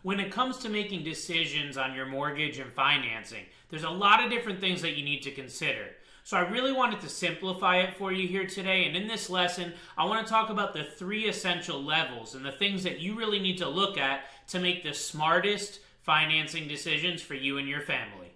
When it comes to making decisions on your mortgage and financing, there's a lot of different things that you need to consider. So I really wanted to simplify it for you here today. And in this lesson, I want to talk about the 3 essential levels and the things that you really need to look at to make the smartest financing decisions for you and your family.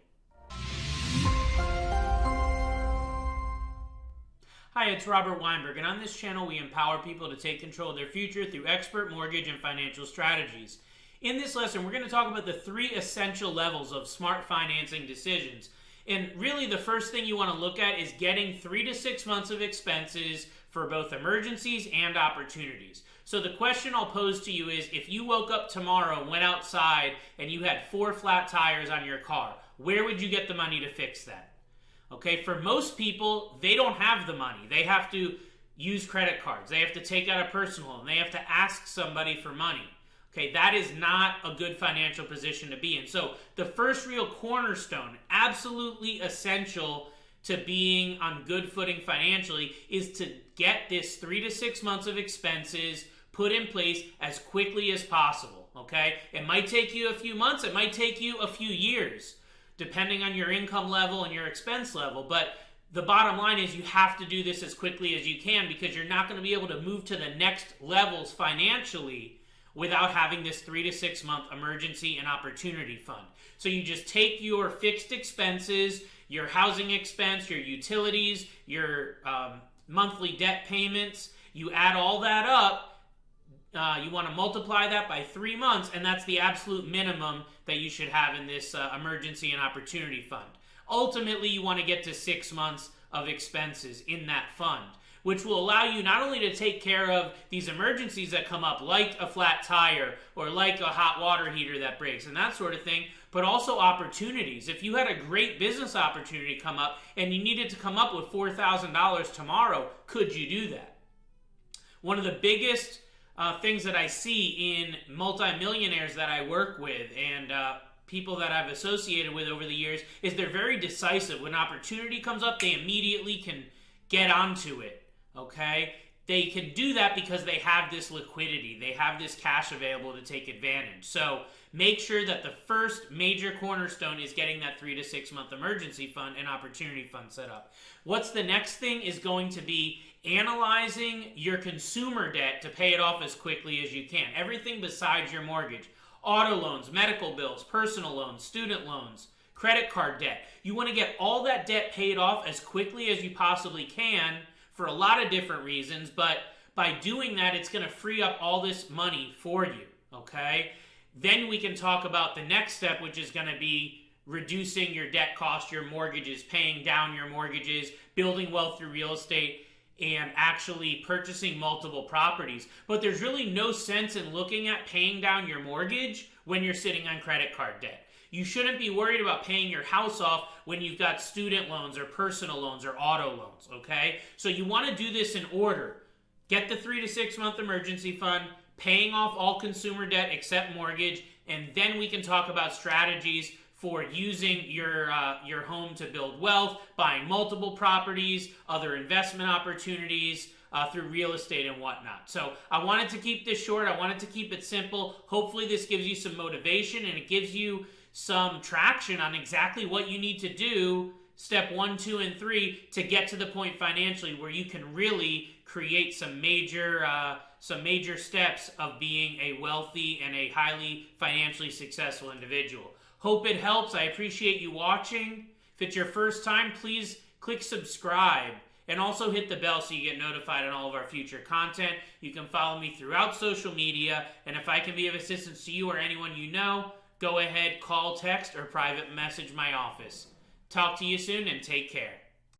Hi, it's Robert Weinberg, and on this channel we empower people to take control of their future through expert mortgage and financial strategies. In this lesson, we're going to talk about the 3 essential levels of smart financing decisions. And really the first thing you want to look at is getting 3 to 6 months of expenses for both emergencies and opportunities. So the question I'll pose to you is, if you woke up tomorrow, went outside, and you had 4 flat tires on your car, where would you get the money to fix that? Okay, for most people, they don't have the money. They have to use credit cards. They have to take out a personal loan. They have to ask somebody for money. Okay, that is not a good financial position to be in. So the first real cornerstone, absolutely essential to being on good footing financially, is to get this 3 to 6 months of expenses put in place as quickly as possible. Okay, it might take you a few months. It might take you a few years, depending on your income level and your expense level. But the bottom line is you have to do this as quickly as you can, because you're not going to be able to move to the next levels financially without having this 3 to 6 month emergency and opportunity fund. So you just take your fixed expenses, your housing expense, your utilities, your monthly debt payments, you add all that up. You want to multiply that by 3 months, and that's the absolute minimum that you should have in this emergency and opportunity fund. Ultimately, you want to get to 6 months of expenses in that fund, which will allow you not only to take care of these emergencies that come up, like a flat tire or like a hot water heater that breaks and that sort of thing, but also opportunities. If you had a great business opportunity come up and you needed to come up with $4,000 tomorrow, could you do that? One of the biggest things that I see in multimillionaires that I work with and people that I've associated with over the years is they're very decisive. When opportunity comes up, they immediately can get onto it. Okay? They can do that because they have this liquidity. They have this cash available to take advantage. So make sure that the first major cornerstone is getting that 3 to 6 month emergency fund and opportunity fund set up. What's the next thing is going to be analyzing your consumer debt to pay it off as quickly as you can. Everything besides your mortgage. Auto loans, medical bills, personal loans, student loans, credit card debt. You want to get all that debt paid off as quickly as you possibly can, for a lot of different reasons, but by doing that, it's going to free up all this money for you, okay? Then we can talk about the next step, which is going to be reducing your debt cost, your mortgages, paying down your mortgages, building wealth through real estate, and actually purchasing multiple properties. But there's really no sense in looking at paying down your mortgage when you're sitting on credit card debt. You shouldn't be worried about paying your house off when you've got student loans or personal loans or auto loans, okay? So you want to do this in order. Get the 3 to 6 month emergency fund, paying off all consumer debt except mortgage, and then we can talk about strategies for using your home to build wealth, buying multiple properties, other investment opportunities, through real estate and whatnot. So I wanted to keep this short. I wanted to keep it simple. Hopefully this gives you some motivation and it gives you some traction on exactly what you need to do, step 1, 2, and 3, to get to the point financially where you can really create some major steps of being a wealthy and a highly financially successful individual. Hope it helps. I appreciate you watching. If it's your first time, please click subscribe and also hit the bell so you get notified on all of our future content. You can follow me throughout social media, and if I can be of assistance to you or anyone you know, go ahead, call, text, or private message my office. Talk to you soon and take care.